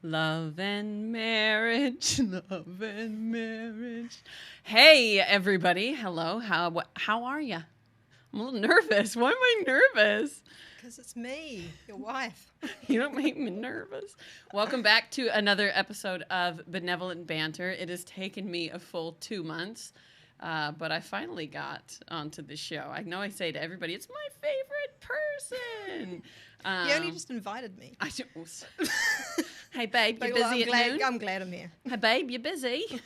Love and marriage, love and marriage. Hey, everybody. Hello. How are you? I'm a little nervous. Why am I nervous? Because it's me, your wife. You don't make me nervous. Welcome back to another episode of Benevolent Banter. It has taken me a full 2 months, but I finally got onto the show. I know I say to everybody, it's my favorite person. You only just invited me. I do. Hey, babe, you But, busy well, at noon? I'm glad I'm here. Hey, babe, you busy?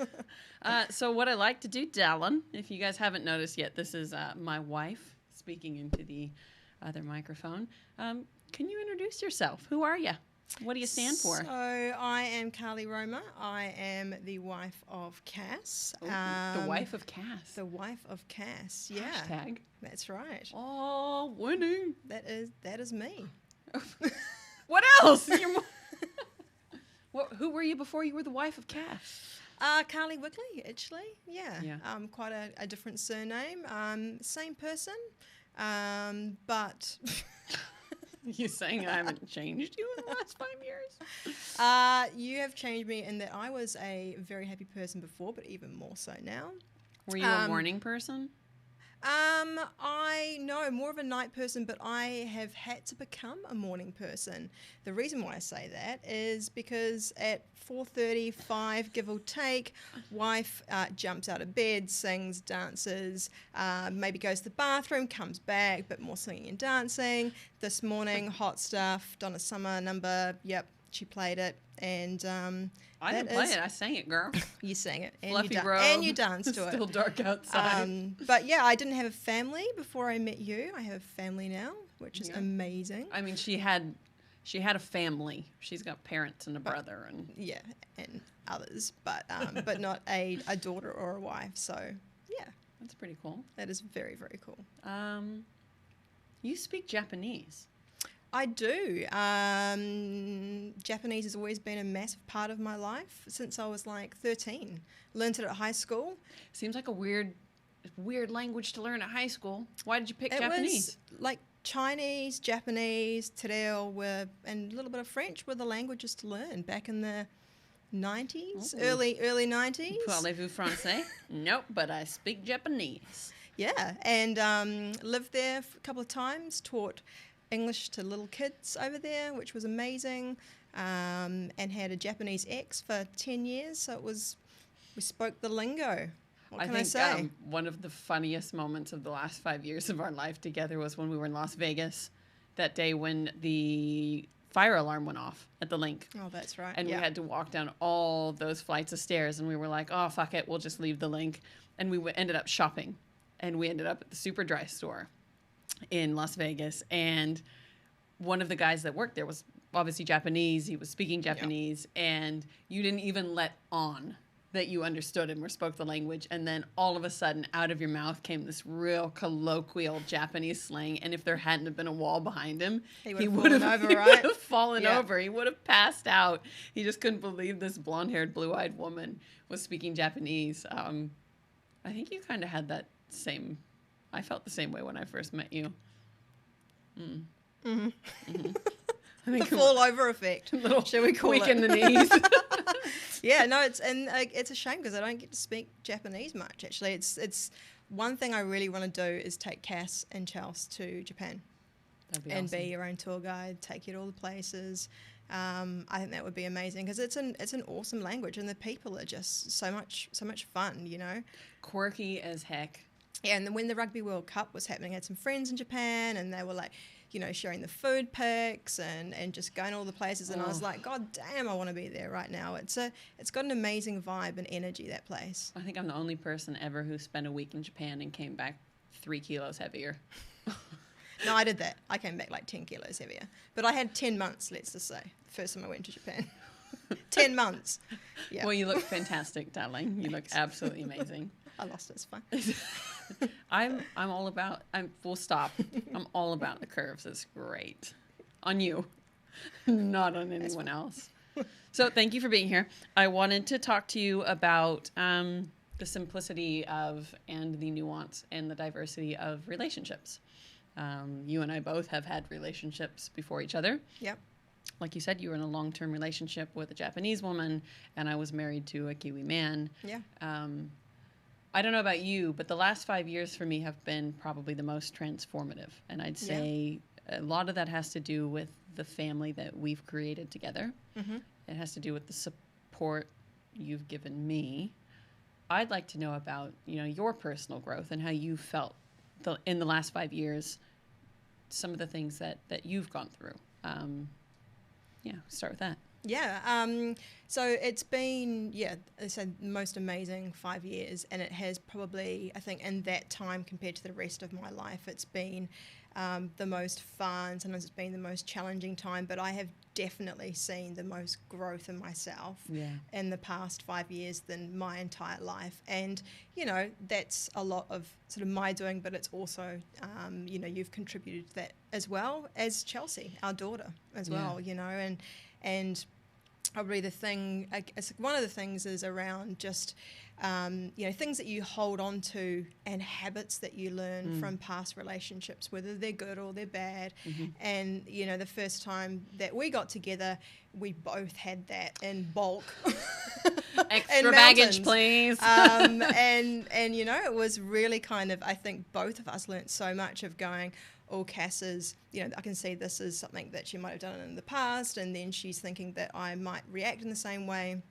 So what I like to do, Dallin, if you guys haven't noticed yet, this is my wife speaking into the other microphone. Can you introduce yourself? Who are you? What do you stand for? So I am Carly Roma. I am the wife of Cass. Ooh, the wife of Cass. The wife of Cass, yeah. Hashtag. That's right. Oh, winning. That is me. What else? Who were you before you were the wife of Cass? Carly Wigley, actually. Yeah. Quite a different surname. Same person, but... You saying I haven't changed you in the last 5 years? You have changed me in that I was a very happy person before, but even more so now. Were you a morning person? No, more of a night person, but I have had to become a morning person. The reason why I say that is because at 4:35, give or take, wife jumps out of bed, sings, dances, maybe goes to the bathroom, comes back, but more singing and dancing. This morning, hot stuff, Donna Summer number, yep, she played it, and I didn't play it. I sang it, girl. You sang it, and Fluffy robe. and you danced to it. Still dark outside. But yeah, I didn't have a family before I met you. I have a family now, which is amazing. I mean, she had a family. She's got parents and a brother, and yeah, and others, but not a daughter or a wife. So yeah, that's pretty cool. that is very, very cool. You speak Japanese. I do. Japanese has always been a massive part of my life since I was like 13. Learned it at high school. Seems like a weird language to learn at high school. Why did you pick Japanese? Was like Chinese, Japanese, te reo and a little bit of French were the languages to learn back in the 90s, early 90s. Parlez-vous français? Nope, but I speak Japanese. Yeah, and lived there for a couple of times, taught English to little kids over there, which was amazing, and had a Japanese ex for 10 years, so we spoke the lingo. What can I say? One of the funniest moments of the last 5 years of our life together was when we were in Las Vegas that day when the fire alarm went off at the link. Oh, that's right. And we had to walk down all those flights of stairs, and we were like, oh, fuck it, we'll just leave the link. And we ended up shopping, and we ended up at the Super Dry store in Las Vegas, and one of the guys that worked there was obviously Japanese. He was speaking Japanese, and you didn't even let on that you understood him or spoke the language, and then all of a sudden out of your mouth came this real colloquial Japanese slang, and if there hadn't have been a wall behind him, he would have fallen over. He would have passed out. He just couldn't believe this blonde-haired, blue-eyed woman was speaking Japanese. I think you kind of had that same... I felt the same way when I first met you. I think the fall over effect. Shall we call weak it? in the knees. Yeah, no, it's a shame because I don't get to speak Japanese much. Actually, it's one thing I really want to do is take Cass and Chelsea to Japan. That'd be and awesome. be your own tour guide, take you to all the places. I think that would be amazing because it's an awesome language and the people are just so much fun, you know. Quirky as heck. Yeah, and then when the Rugby World Cup was happening, I had some friends in Japan and they were like, you know, sharing the food pics and just going to all the places. And I was like, God damn, I want to be there right now. It's got an amazing vibe and energy, that place. I think I'm the only person ever who spent a week in Japan and came back 3 kilos heavier. No, I did that. I came back like 10 kilos heavier. But I had 10 months, let's just say, first time I went to Japan. 10 months. Yeah. Well, you look fantastic, darling. You look absolutely amazing. I lost it. It's fine. I'm all about, I'm full stop. I'm all about the curves. It's great. On you, not on anyone else. So thank you for being here. I wanted to talk to you about the simplicity of and the nuance and the diversity of relationships. You and I both have had relationships before each other. Yep. Like you said, you were in a long-term relationship with a Japanese woman, and I was married to a Kiwi man. Yeah. I don't know about you, but the last 5 years for me have been probably the most transformative. And I'd say a lot of that has to do with the family that we've created together. Mm-hmm. It has to do with the support you've given me. I'd like to know about, you know, your personal growth and how you felt in the last 5 years, some of the things that you've gone through. Start with that. Yeah. So it's been, I said, the most amazing 5 years. And it has probably, I think, in that time compared to the rest of my life, it's been the most fun. Sometimes it's been the most challenging time. But I have definitely seen the most growth in myself in the past 5 years than my entire life. And, you know, that's a lot of sort of my doing, but it's also, you know, you've contributed to that as well as Chelsea, our daughter, as well, you know, and probably the thing, one of the things is around just, you know, things that you hold on to and habits that you learn from past relationships, whether they're good or they're bad. Mm-hmm. And, you know, the first time that we got together, we both had that in bulk. Extra baggage, please. And, you know, it was really kind of, I think both of us learnt so much of going, oh, Cass is, you know, I can see this is something that she might have done in the past, and then she's thinking that I might react in the same way,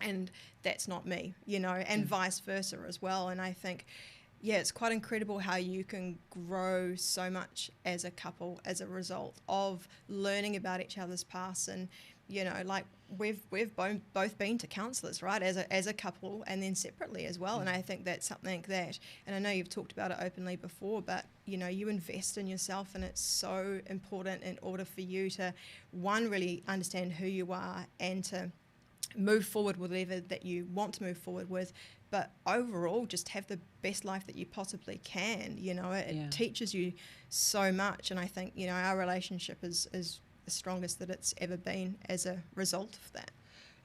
and that's not me, you know, and vice versa as well. And I think, it's quite incredible how you can grow so much as a couple as a result of learning about each other's past. And, you know, like we've both been to counsellors, right, as a couple, and then separately as well. And I think that's something that, and I know you've talked about it openly before, but, you know, you invest in yourself, and it's so important in order for you to, one, really understand who you are and to move forward with whatever that you want to move forward with, but overall just have the best life that you possibly can. You know, it teaches you so much, and I think, you know, our relationship is the strongest that it's ever been as a result of that.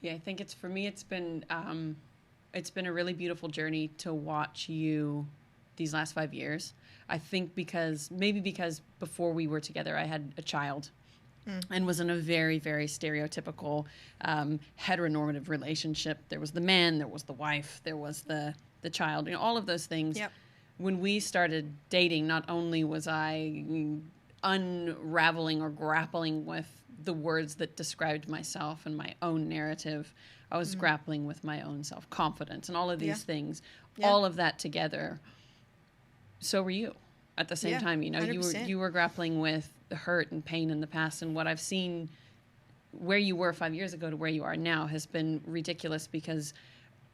Yeah, I think it's, for me, it's been a really beautiful journey to watch you these last 5 years. I think because before we were together, I had a child and was in a very, very stereotypical heteronormative relationship. There was the man, there was the wife, there was the child, you know, all of those things. Yep. When we started dating, not only was I unraveling or grappling with the words that described myself and my own narrative, I was grappling with my own self-confidence and all of these things, all of that together. So were you at the same time, you know, 100%. you were grappling with the hurt and pain in the past. And what I've seen where you were 5 years ago to where you are now has been ridiculous, because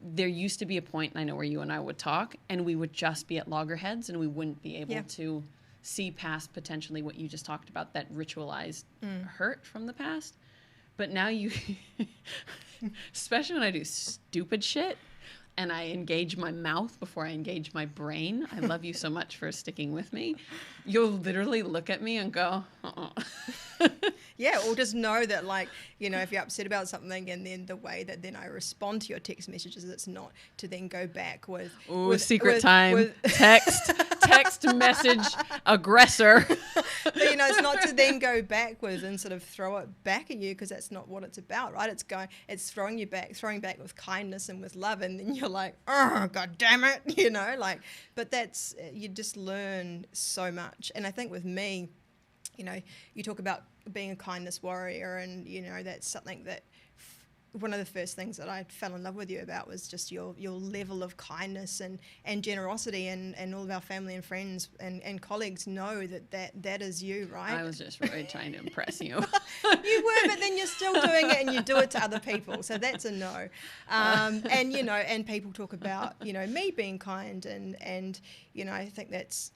there used to be a point, and I know where you and I would talk, and we would just be at loggerheads, and we wouldn't be able to see past potentially what you just talked about, that ritualized hurt from the past. But now you, especially when I do stupid shit and I engage my mouth before I engage my brain, I love you so much for sticking with me. You'll literally look at me and go, Yeah, or just know that, like, you know, if you're upset about something, and then the way that then I respond to your text messages, it's not to then go back with... secret time, text message, aggressor. But, you know, it's not to then go backwards and sort of throw it back at you, because that's not what it's about, right? It's throwing back with kindness and with love, and then you're like, oh, God damn it, you know, like, but you just learn so much. And I think with me, you know, you talk about being a kindness warrior, and, you know, that's something that one of the first things that I fell in love with you about was just your level of kindness and generosity, and all of our family and friends and colleagues know that is you, right? I was just really trying to impress you. You were, but then you're still doing it, and you do it to other people, so that's a no. And, you know, and people talk about, you know, me being kind, and you know, I think that's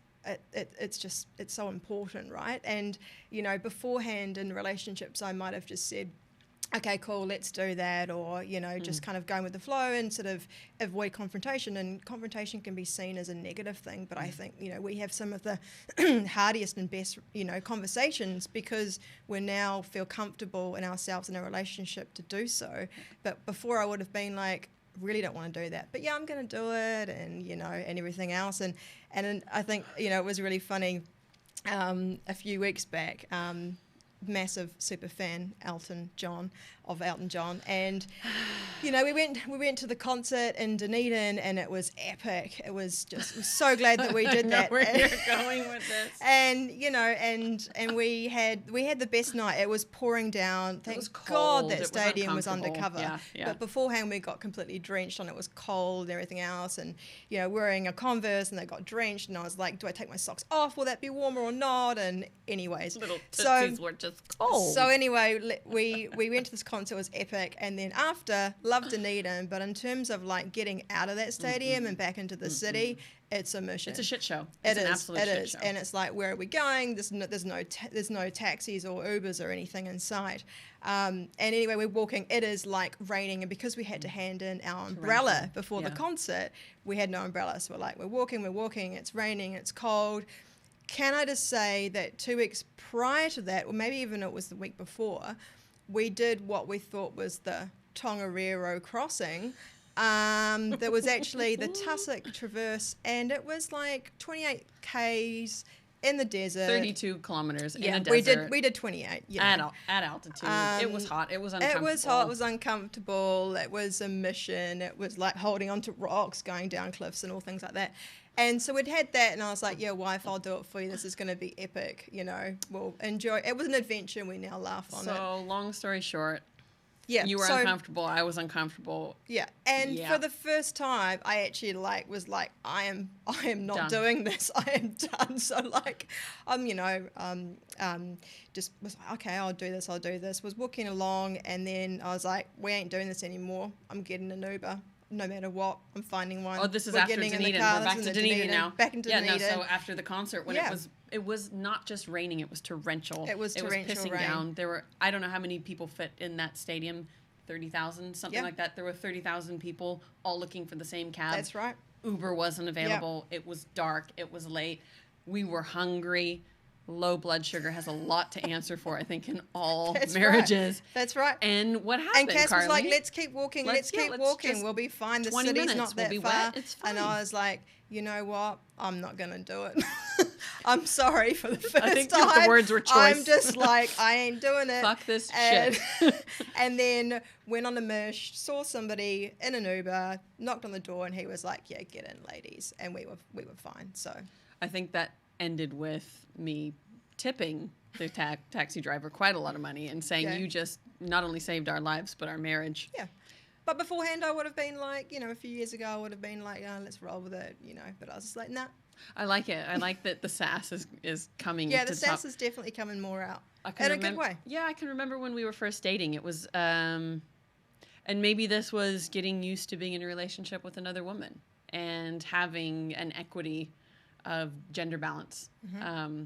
it's so important, right? And, you know, beforehand in relationships, I might have just said, okay, cool, let's do that, or, you know, just kind of going with the flow and sort of avoid confrontation. And confrontation can be seen as a negative thing, but I think, you know, we have some of the hardiest and best, you know, conversations because we now feel comfortable in ourselves and our relationship to do so. But before, I would have been like, really don't want to do that, but yeah, I'm going to do it, and, you know, and everything else. And I think, you know, it was really funny a few weeks back. Massive super fan Elton John, and, you know, we went to the concert in Dunedin, and it was epic. It was so glad that we did that. Where you're going with this. And, you know, and we had the best night. It was pouring down. Thank God that stadium was undercover. Yeah. But beforehand, we got completely drenched, and it was cold and everything else. And, you know, wearing a Converse, and they got drenched, and I was like, do I take my socks off? Will that be warmer or not? And anyways, Little tootsies were just cold. So anyway, we went to this concert. It was epic, and then after, loved Dunedin, but in terms of like getting out of that stadium and back into the city, it's a mission. It's a shit show. It's an absolute shit show. And it's like, where are we going? There's no taxis or Ubers or anything in sight. And anyway, we're walking. It is like raining, and because we had to hand in our umbrella before the concert, we had no umbrella. So we're walking. It's raining. It's cold. Can I just say that 2 weeks prior to that, or maybe even it was the week before, we did what we thought was the Tongariro crossing. That was actually the Tussock Traverse, and it was like 28 Ks in the desert. 32 kilometers in a desert. We did 28. Yeah. At altitude. It was hot. It was uncomfortable. It was hot. It was uncomfortable. It was a mission. It was like holding onto rocks, going down cliffs, and all things like that. And so we'd had that, and I was like, yeah, wife, I'll do it for you. This is going to be epic. You know, we'll enjoy. It was an adventure, and we now laugh on it. So, long story short, yeah, you were uncomfortable. I was uncomfortable. Yeah, and for the first time, I actually was like, I am not doing this. I am done. So like, just was like, okay, I'll do this. Was walking along, and then I was like, we ain't doing this anymore. I'm getting an Uber. No matter what, I'm finding one. Oh, this is after Dunedin. We're back to Dunedin now. Back into Dunedin. Yeah, no, so after the concert, when it was not just raining, it was torrential. It was pissing rain. down. There were, I don't know how many people fit in that stadium, 30,000, something like that. There were 30,000 people all looking for the same cab. That's right. Uber wasn't available. It was dark. It was late. We were hungry. Low blood sugar has a lot to answer for, I think, in all marriages. Right. That's right. And what happened, And Cass Carly? was like, let's keep walking. Let's keep walking. We'll be fine. The city's not that far. Wet. It's fine. And I was like, you know what? I'm not going to do it. I'm sorry for the first time. I think the words were choice. I'm just like, I ain't doing it. Fuck this shit. And then went on a mish, saw somebody in an Uber, knocked on the door, and he was like, yeah, get in, ladies. And we were fine. So I think that ended with me tipping the taxi driver quite a lot of money and saying, you just not only saved our lives, but our marriage. Yeah. But beforehand, I would have been like, you know, a few years ago, I would have been like, let's roll with it, you know. But I was just like, nah. I like it. I like that the sass is coming. Yeah, the sass is definitely coming more out. In a good way. Yeah, I can remember when we were first dating. It was, and maybe this was getting used to being in a relationship with another woman and having an equity of gender balance. Mm-hmm.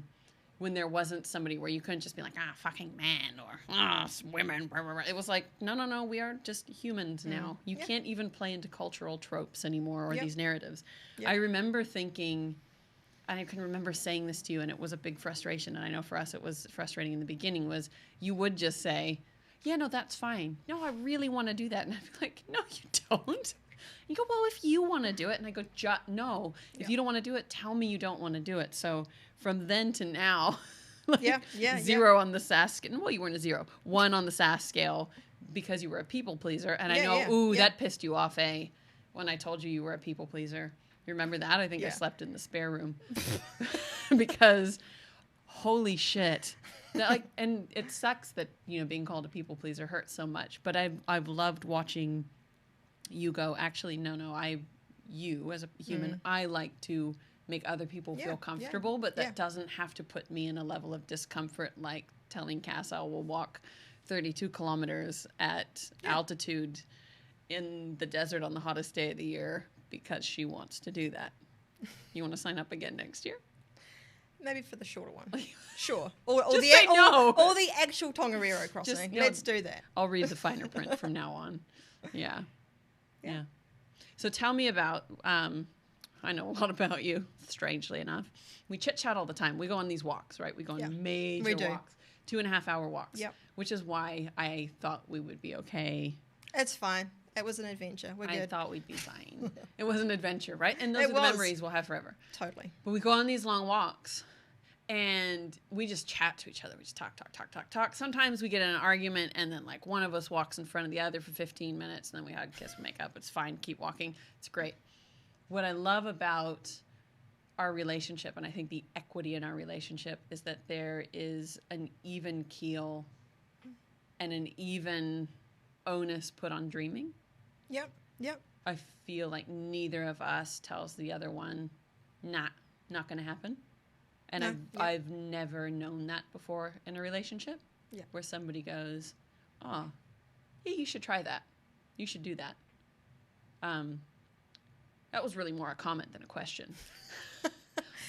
When there wasn't somebody where you couldn't just be like, fucking man, or women. Blah, blah, blah. It was like, no, we are just humans now. You can't even play into cultural tropes anymore or these narratives. Yep. I remember thinking, and I can remember saying this to you, and it was a big frustration, and I know for us it was frustrating in the beginning, was you would just say, yeah, no, that's fine. No, I really want to do that. And I'd be like, no, you don't. You go, well, if you want to do it. And I go, no. If you don't want to do it, tell me you don't want to do it. So from then to now, zero on the sass scale. Well, you weren't a 0. 1 on the sass scale because you were a people pleaser. And I know, that pissed you off, when I told you were a people pleaser. You remember that? I think I slept in the spare room. Because, holy shit. Like, and it sucks that, you know, being called a people pleaser hurts so much. But I've loved watching you go, actually, you as a human, I like to make other people feel comfortable, but that doesn't have to put me in a level of discomfort, like telling Cass I will walk 32 kilometers at altitude in the desert on the hottest day of the year because she wants to do that. You want to sign up again next year? Maybe for the shorter one. Sure. Or Just say no. Or the actual Tongariro crossing. Let's do that. I'll read the finer print from now on. Yeah. So tell me about, I know a lot about you, strangely enough. We chit-chat all the time. We go on these walks, right? We go on major walks, 2.5 hour walks, which is why I thought we would be okay. It's fine. It was an adventure. We're good. I thought we'd be fine. It was an adventure, right? And those are the memories we'll have forever. Totally. But we go on these long walks, and we just chat to each other. We just talk. Sometimes we get in an argument, and then, like, one of us walks in front of the other for 15 minutes, and then we hug, kiss, make up. It's fine. Keep walking. It's great. What I love about our relationship, and I think the equity in our relationship, is that there is an even keel and an even onus put on dreaming. Yep. I feel like neither of us tells the other one, not going to happen. And I've never known that before in a relationship, where somebody goes, oh, yeah, you should try that. You should do that. That was really more a comment than a question.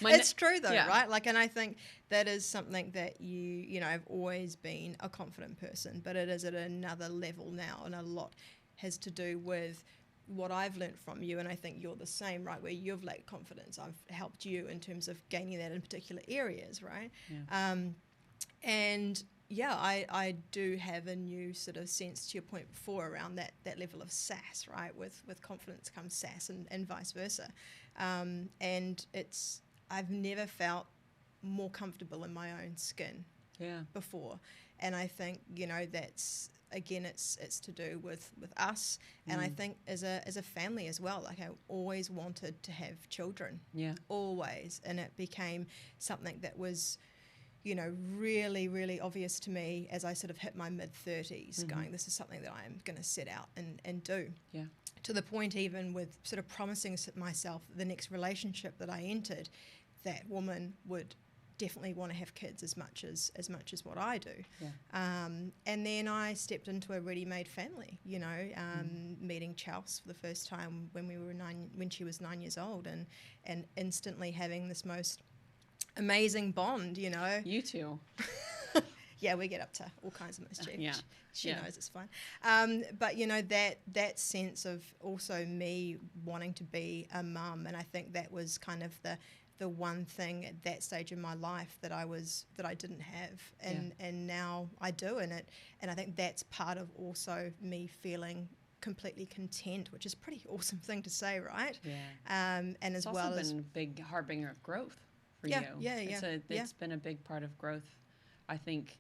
It's true though, right? Like, and I think that is something that you know, I've always been a confident person, but it is at another level now, and a lot has to do with what I've learned from you, and I think you're the same, right? Where you've lacked confidence, I've helped you in terms of gaining that in particular areas, right? And I do have a new sort of sense, to your point before, around that level of sass, right? With confidence comes sass, and vice versa. And I've never felt more comfortable in my own skin before. And I think, you know, that's, again, it's to do with us. And I think as a family as well, like, I always wanted to have children. Always. And it became something that was, you know, really, really obvious to me as I sort of hit my mid-30s, going, this is something that I'm going to set out and do. To the point even with sort of promising myself the next relationship that I entered, that woman would definitely want to have kids as much as what I do. And then I stepped into a ready-made family, you know, meeting Chels for the first time when she was 9 years old, and instantly having this most amazing bond, you know. You two. Yeah, we get up to all kinds of mischief. She knows it's fine. But, you know, that sense of also me wanting to be a mum, and I think that was kind of the one thing at that stage in my life that I didn't have, and now I do, and I think that's part of also me feeling completely content, which is a pretty awesome thing to say, right? And it's as well as been a big harbinger of growth for you. It's been a big part of growth. I think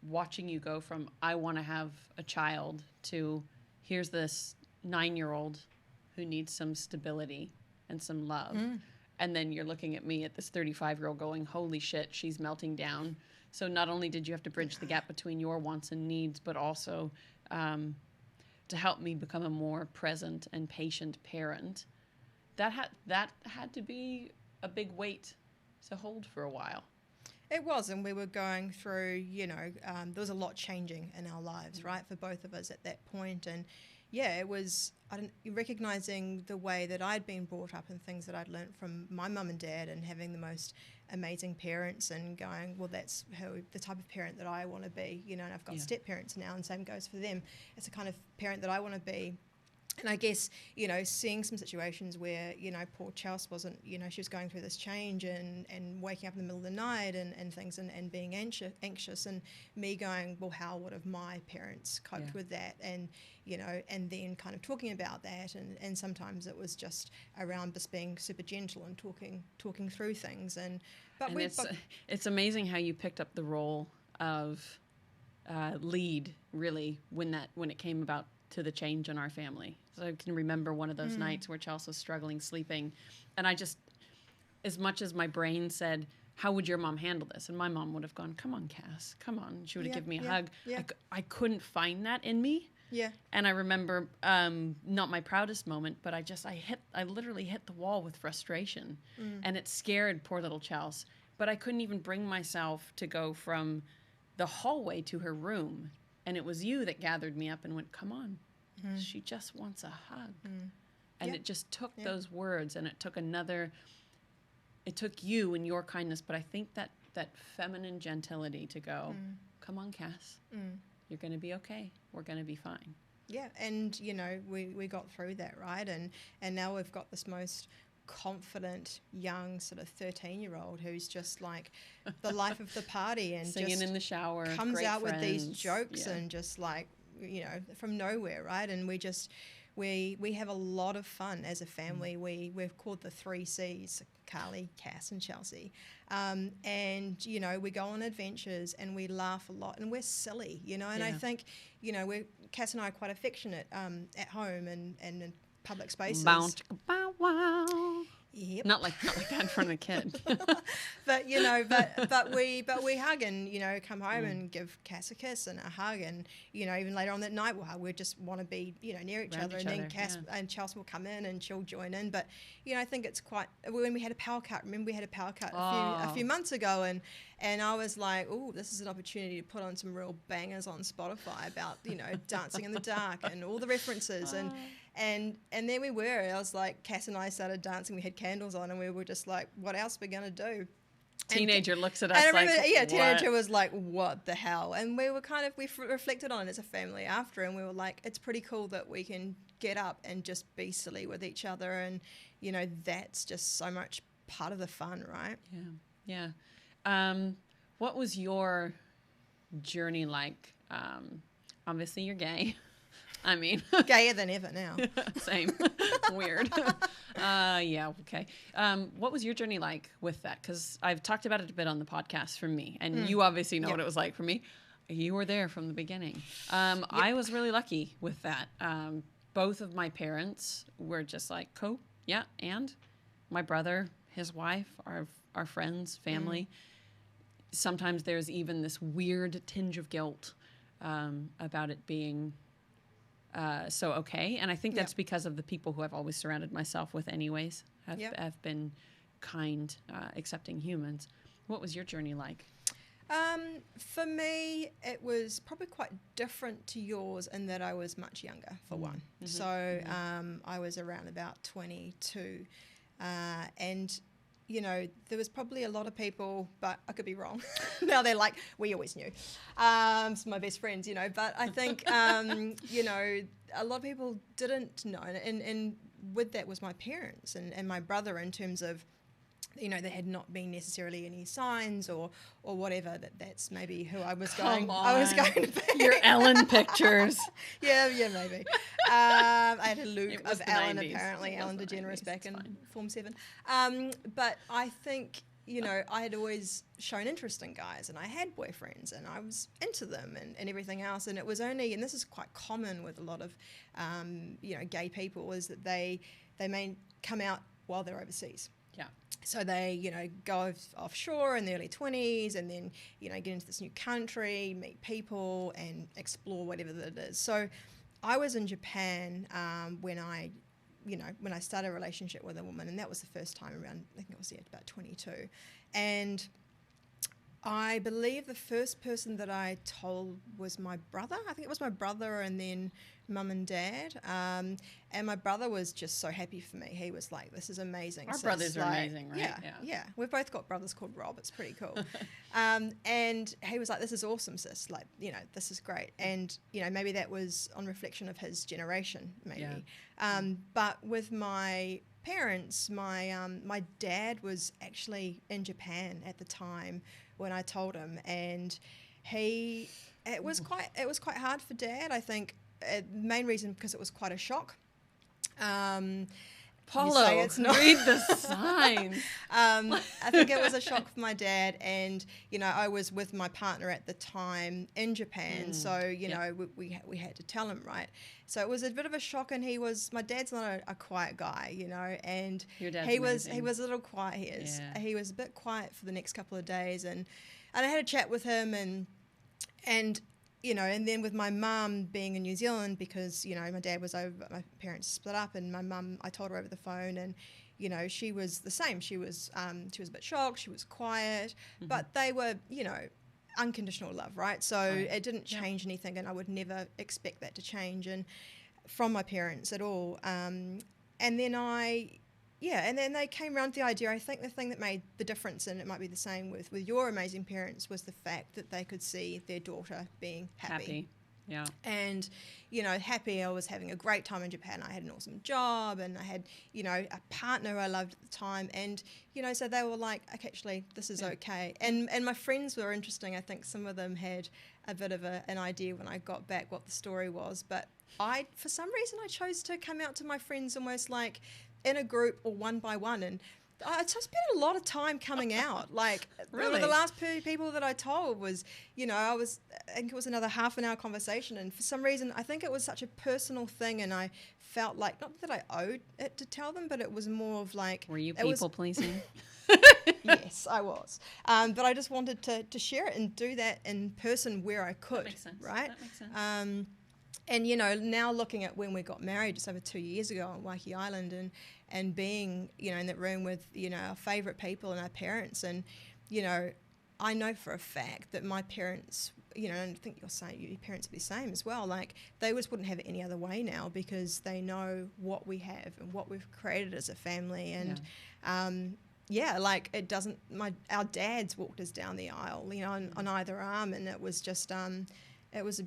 watching you go from I want to have a child to here's this 9-year-old who needs some stability and some love. And then you're looking at me at this 35-year-old going, holy shit, she's melting down. So not only did you have to bridge the gap between your wants and needs, but also to help me become a more present and patient parent. That had to be a big weight to hold for a while. It was, and we were going through, you know, there was a lot changing in our lives, right, for both of us at that point. And it was recognizing the way that I'd been brought up and things that I'd learnt from my mum and dad, and having the most amazing parents, and going, well, that's the type of parent that I want to be, you know. And I've got step parents now, and same goes for them. It's the kind of parent that I want to be. And I guess, you know, seeing some situations where, you know, poor Chelsea wasn't, you know, she was going through this change and waking up in the middle of the night and things, and being anxious, and me going, well, how would have my parents coped with that? And, you know, and then kind of talking about that, and sometimes it was just around just being super gentle and talking through things. But it's amazing how you picked up the role of lead, really, when it came about to the change in our family. So I can remember one of those nights where Chelsea was struggling sleeping, and I just, as much as my brain said, how would your mom handle this? And my mom would have gone, come on, Cass, come on. She would have given me a hug. Yeah. I couldn't find that in me. Yeah. And I remember, not my proudest moment, but I literally hit the wall with frustration, and it scared poor little Chels. But I couldn't even bring myself to go from the hallway to her room. And it was you that gathered me up and went, come on, she just wants a hug. And it just took those words, and it took you and your kindness, but I think that feminine gentility to go, come on, Cass, you're going to be okay. We're going to be fine. Yeah, and, you know, we got through that, right? And now we've got this most confident young sort of 13-year-old who's just like the life of the party and singing just in the shower, comes great out friends. with these jokes and just like, you know, from nowhere, right? And we have a lot of fun as a family. We're called the 3 C's, Carly, Cass, and Chelsea. And, you know, we go on adventures and we laugh a lot and we're silly, you know. And I think, you know, Cass and I are quite affectionate at home and in public spaces. Bow, chicka, bow, wow. Yep. Not like that in front of a kid. But you know, but we hug and, you know, come home and give Cass a kiss and a hug, and, you know, even later on that night we'll hug. We just want to be, you know, near each other, and then Cass and Chelsea will come in and she'll join in. But, you know, I think it's quite, when we had a power cut, remember we had a power cut a few months ago, and I was like, oh, this is an opportunity to put on some real bangers on Spotify about, you know, dancing in the dark and all the references and there we were. I was like, Cass and I started dancing. We had candles on, and we were just like, what else are we going to do? Teenager looks at us and I like, remember, what? Teenager was like, what the hell? And we were we reflected on it as a family after, and we were like, it's pretty cool that we can get up and just be silly with each other. And, you know, that's just so much part of the fun, right? Yeah. Yeah. What was your journey like? Obviously you're gay. I mean, gayer than ever now. Same. Weird. Yeah. Okay. What was your journey like with that? Because I've talked about it a bit on the podcast from me, and you obviously know what it was like for me. You were there from the beginning. I was really lucky with that. Both of my parents were just like, cool. Yeah. And my brother, his wife, our friends, family. Sometimes there's even this weird tinge of guilt about it being so okay. And I think that's because of the people who I've always surrounded myself with anyways, have been kind, accepting humans. What was your journey like? For me, it was probably quite different to yours in that I was much younger, for one. So I was around about 22. And, you know, there was probably a lot of people, but I could be wrong. Now they're like, we always knew. It's my best friends, you know. But I think, you know, a lot of people didn't know. And with that was my parents and my brother, in terms of, you know, there had not been necessarily any signs or whatever. That's maybe who I was going to be. Your Ellen pictures. yeah, maybe. I had a look of Ellen, 90s. apparently, Ellen DeGeneres back in Form 7. But I think, you know, I had always shown interest in guys, and I had boyfriends, and I was into them and everything else. And it was only, and this is quite common with a lot of, you know, gay people, is that they may come out while they're overseas. Yeah. So they, you know, go offshore in the early 20s and then, you know, get into this new country, meet people and explore whatever that is. So I was in Japan when I started a relationship with a woman, and that was the first time around, I think it was about 22. And I believe the first person that I told was my brother. I think it was my brother and then mum and dad. And my brother was just so happy for me. He was like, this is amazing. Our brothers are amazing, right? Yeah. We've both got brothers called Rob. It's pretty cool. And he was like, this is awesome, sis. Like, you know, this is great. And, you know, maybe that was on reflection of his generation, maybe. Yeah. But with my parents, my dad was actually in Japan at the time when I told him, and it was quite hard for Dad. I think the main reason because it was quite a shock. Paulo, say it's not. read the signs. I think it was a shock for my dad, and I was with my partner at the time in Japan, so we had to tell him, right? So it was a bit of a shock, and my dad's not a quiet guy, and Your dad's he amazing. was a little quiet. He was a bit quiet for the next couple of days, and I had a chat with him, and and then with my mum being in New Zealand, because my dad was over, my parents split up, and my mum, I told her over the phone, and she was the same. She was a bit shocked. She was quiet, but they were unconditional love, right? So it didn't change anything, and I would never expect that to change and from my parents at all. And then they came around to the idea. I think the thing that made the difference, and it might be the same with your amazing parents, was the fact that they could see their daughter being happy. Yeah. And, happy. I was having a great time in Japan. I had an awesome job, and I had, a partner I loved at the time. And, so they were like, okay, actually, this is okay. And my friends were interesting. I think some of them had a bit of an idea when I got back what the story was. But for some reason, I chose to come out to my friends almost like in a group or one by one. And I spent a lot of time coming out. Like, really? The last people that I told was, I think it was another half an hour conversation. And for some reason, I think it was such a personal thing. And I felt like, not that I owed it to tell them, but it was more of like... Were you people pleasing? Yes, I was. But I just wanted to share it and do that in person where I could. That makes sense. Right? That makes sense. And, now looking at when we got married just over 2 years ago on Waiheke Island and being, in that room with, our favourite people and our parents. And, I know for a fact that my parents, and I think your parents would be the same as well, like they just wouldn't have it any other way now because they know what we have and what we've created as a family. And, like it doesn't, our dads walked us down the aisle, on either arm. And it was just... It was a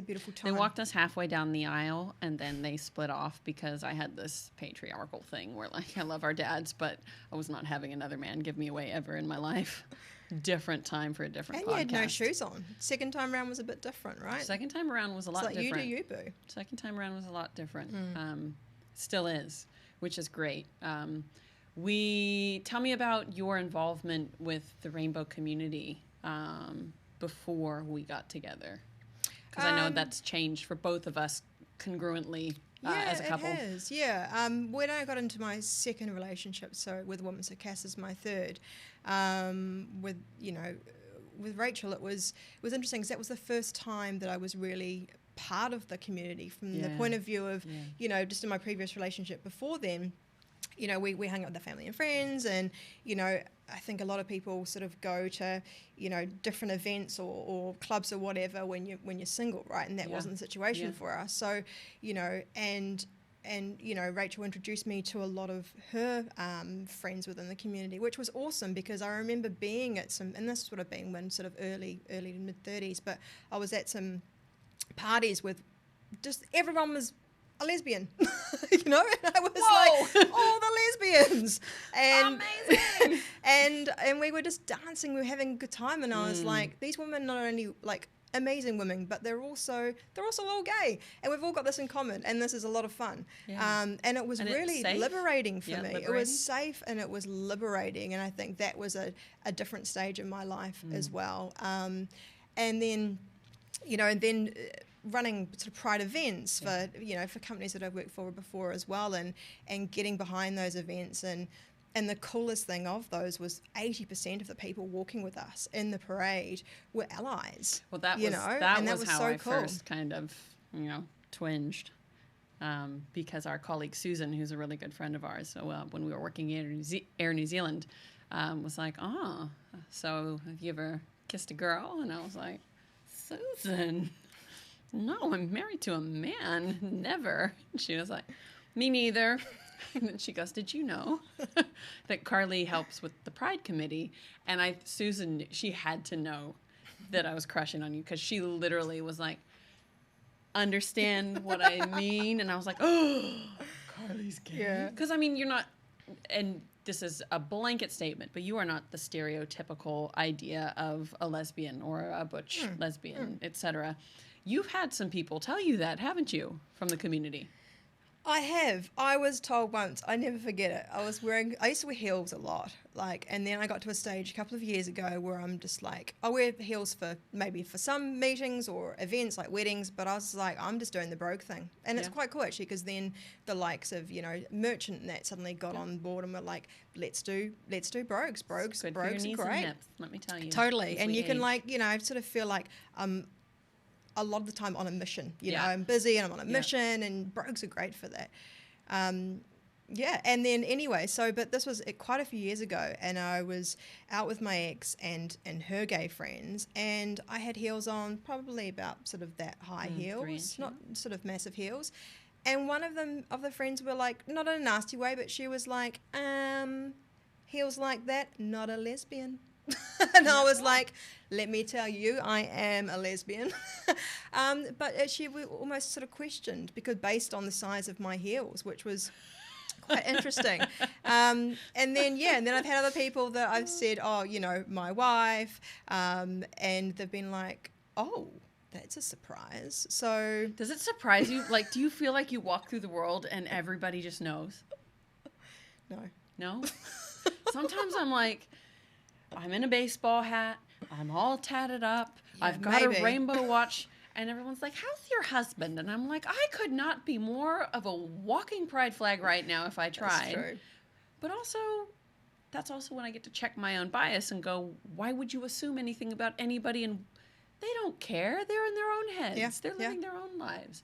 beautiful time. They walked us halfway down the aisle, and then they split off because I had this patriarchal thing where, like, I love our dads, but I was not having another man give me away ever in my life. Different time for a different podcast. And you had no shoes on. Second time around was a bit different, right? Second time around was a lot different. You do you, boo. Second time around was a lot different. Still is, which is great. Tell me about your involvement with the rainbow community before we got together, because I know that's changed for both of us congruently as a couple. It has, yeah. When I got into my second relationship, so with a woman, so Cass is my third, with Rachel, it was interesting because that was the first time that I was really part of the community from the point of view of, just in my previous relationship before then. We hung out with the family and friends, and, I think a lot of people sort of go to, different events or clubs or whatever when you're single, right? And that wasn't the situation for us. So, and Rachel introduced me to a lot of her friends within the community, which was awesome because I remember being at some, and this would have been when sort of early to mid 30s, but I was at some parties with just everyone was a lesbian, and I was like, all the lesbians, and amazing, and we were just dancing, we were having a good time, and I was like, these women not only like amazing women, but they're also all gay, and we've all got this in common, and this is a lot of fun, and it was really liberating for me. It was safe and it was liberating, and I think that was a different stage in my life as well, and then running sort of pride events for companies that I've worked for before as well, and getting behind those events, and the coolest thing of those was 80% of the people walking with us in the parade were allies. Well, that was how I first kind of twinged, because our colleague Susan, who's a really good friend of ours, when we were working at Air New Zealand, was like, so have you ever kissed a girl? And I was like, Susan, no, I'm married to a man. Never. And she was like, me neither. And then she goes, did you know that Carly helps with the Pride Committee? And Susan, she had to know that I was crushing on you because she literally was like, understand what I mean? And I was like, oh, Carly's gay. Because, you're not, and this is a blanket statement, but you are not the stereotypical idea of a lesbian or a butch lesbian, etc. You've had some people tell you that, haven't you, from the community? I have. I was told once, I never forget it. I used to wear heels a lot. And then I got to a stage a couple of years ago where I'm just like, I wear heels for some meetings or events like weddings, but I was like, I'm just doing the brogue thing. And it's quite cool actually, because then the likes of, Merchant and that suddenly got on board and were like, let's do brogues. Brogues Good are for your knees great. and hips, let me tell you. Totally. as And we you can age. sort of feel like a lot of the time on a mission. Yeah. I'm busy and I'm on a mission, and brogues are great for that. And then anyway, but this was quite a few years ago, and I was out with my ex and her gay friends, and I had heels on, probably about sort of that high heels, 3-inch, not sort of massive heels. And one of the friends were like, not in a nasty way, but she was like, heels like that, not a lesbian. And I was like, let me tell you, I am a lesbian. But she almost sort of questioned, because based on the size of my heels, which was quite interesting. And then I've had other people that I've said, my wife, and they've been like, oh, that's a surprise. So Does it surprise you? Like, do you feel like you walk through the world and everybody just knows? no. No? Sometimes I'm like, I'm in a baseball hat, I'm all tatted up, Yeah, I've got maybe. a rainbow watch, and everyone's like, how's your husband? And I'm like, I could not be more of a walking pride flag right now if I tried. That's true. But also, that's also when I get to check my own bias and go, why would you assume anything about anybody? And they don't care. They're in their own heads. Yeah, They're living their own lives.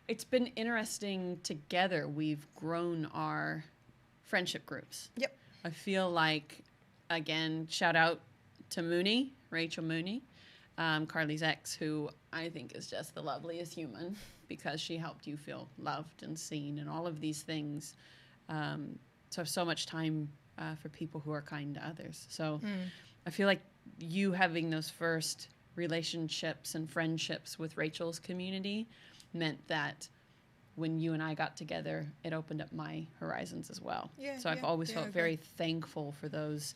It's been interesting together. We've grown our friendship groups. Yep. I feel like, again, shout out to Mooney, Rachel Mooney, Carly's ex, who I think is just the loveliest human, because she helped you feel loved and seen and all of these things. So much time for people who are kind to others. So I feel like you having those first relationships and friendships with Rachel's community meant that when you and I got together, it opened up my horizons as well. Yeah, so I've yeah, always yeah, felt I very agree. thankful for those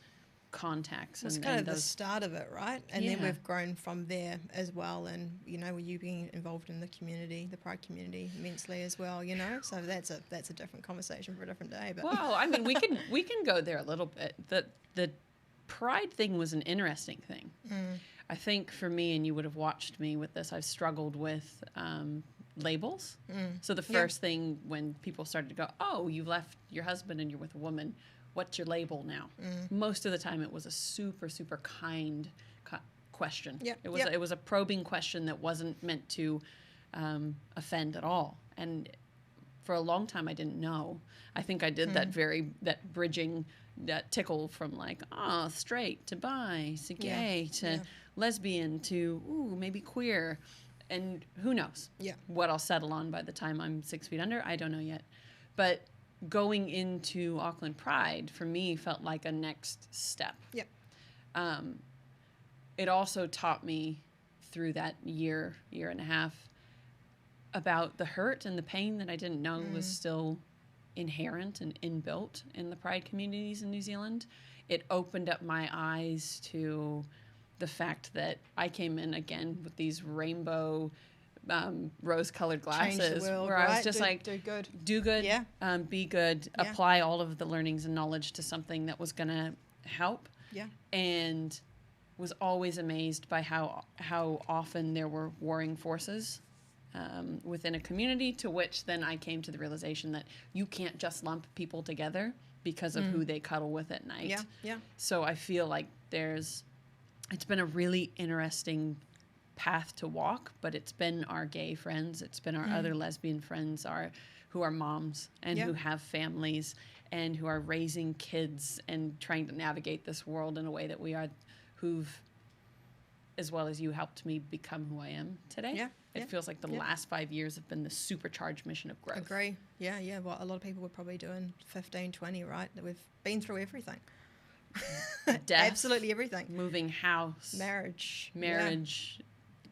contacts. It's and kind of the those, start of it, right? And then Yeah. we've grown from there as well. And, with you being involved in the community, the Pride community immensely as well, So that's a different conversation for a different day. But well, I mean, we can go there a little bit. The pride thing was an interesting thing. I think for me, and you would have watched me with this, I've struggled with labels. So the first thing when people started to go, oh, you left your husband and you're with a woman, what's your label now? Most of the time it was a super, super kind question. Yep, It was yep. it was a probing question that wasn't meant to offend at all. And for a long time I didn't know. I think I did that bridging, that tickle from like, straight to bi to gay to lesbian to maybe queer. And who knows what I'll settle on by the time I'm 6 feet under. I don't know yet. But going into Auckland Pride, for me, felt like a next step. Yep. It also taught me through that year and a half about the hurt and the pain that I didn't know was still inherent and inbuilt in the Pride communities in New Zealand. It opened up my eyes to the fact that I came in again with these rainbow rose-colored glasses, Change the world, where right? I was just do good, be good, apply all of the learnings and knowledge to something that was going to help. Yeah. And was always amazed by how often there were warring forces within a community, to which then I came to the realization that you can't just lump people together because of who they cuddle with at night. Yeah, yeah. So I feel like it's been a really interesting path to walk, but it's been our gay friends, it's been our other lesbian friends, who are moms and who have families and who are raising kids and trying to navigate this world in a way that we are, who've, as well as you, helped me become who I am today. Yeah, It feels like the last 5 years have been the supercharged mission of growth. Agree. Yeah, yeah. Well, a lot of people were probably doing 15, 20, right? That we've been through everything. Death, Absolutely everything. moving house, Marriage.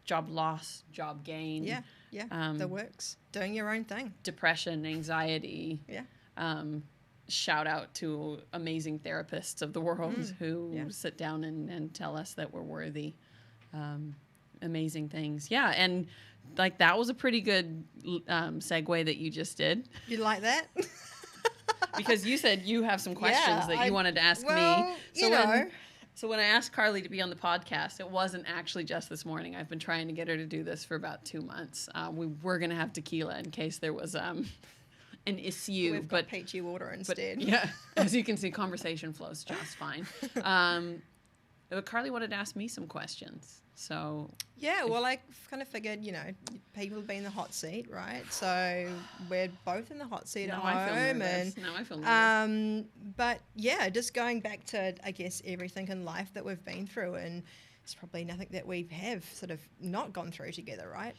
job loss, job gain. Yeah, yeah. The works. Doing your own thing. Depression, anxiety. Yeah. Shout out to amazing therapists of the world who sit down and tell us that we're worthy. amazing things. Yeah. And like, that was a pretty good segue that you just did. You like that? Because you said you have some questions that you wanted to ask me. So when I asked Carly to be on the podcast, it wasn't actually just this morning. I've been trying to get her to do this for about 2 months. We were going to have tequila in case there was an issue. We've got peachy water instead. Yeah, as you can see, conversation flows just fine. But Carly wanted to ask me some questions. So yeah, well, I kind of figured, people have been in the hot seat, right? So we're both in the hot seat at home, Now I feel nervous. But yeah, just going back to, I guess, everything in life that we've been through, and it's probably nothing that we have sort of not gone through together, right?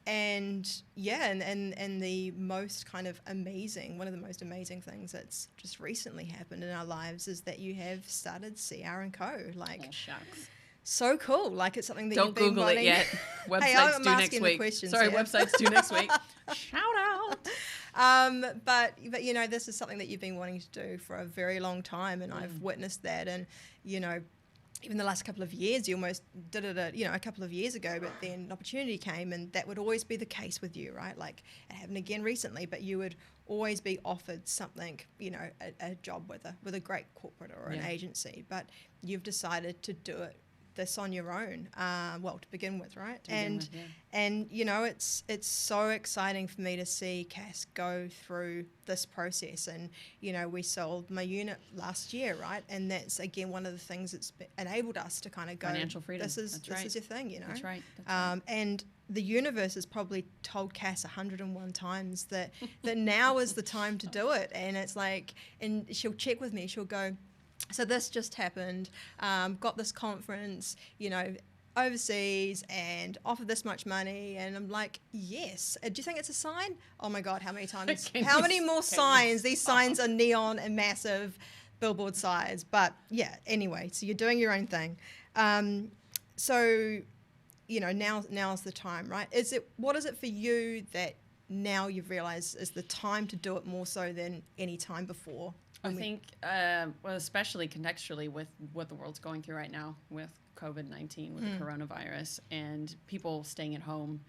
And yeah, and the most kind of amazing, one of the most amazing things that's just recently happened in our lives is that you have started CR & Co. Like, oh, shucks. So cool. Like, it's something that don't you've been Google wanting. it yet. Websites due next week. Sorry, websites due next week. Shout out. But this is something that you've been wanting to do for a very long time, and I've witnessed that. And even the last couple of years, you almost did it a couple of years ago, but then an opportunity came, and that would always be the case with you, right? Like, it happened again recently, but you would always be offered something, a job with a great corporate or an agency, but you've decided to do this on your own, to begin with, right? And it's so exciting for me to see Cass go through this process. And we sold my unit last year, right? And that's again one of the things that's enabled us to kind of go, financial freedom. This is your thing, That's right. And the universe has probably told Cass 101 times that now is the time to do it. And it's like, and she'll check with me. She'll go, so this just happened, got this conference, overseas, and offered this much money. And I'm like, yes. Do you think it's a sign? Oh my God, how many times? How many more signs? These signs are neon and massive, billboard size. But yeah, anyway, so you're doing your own thing. So, now's the time, right? What is it for you that now you've realized is the time to do it more so than any time before? I think, especially contextually with what the world's going through right now with COVID-19, with the coronavirus, and people staying at home,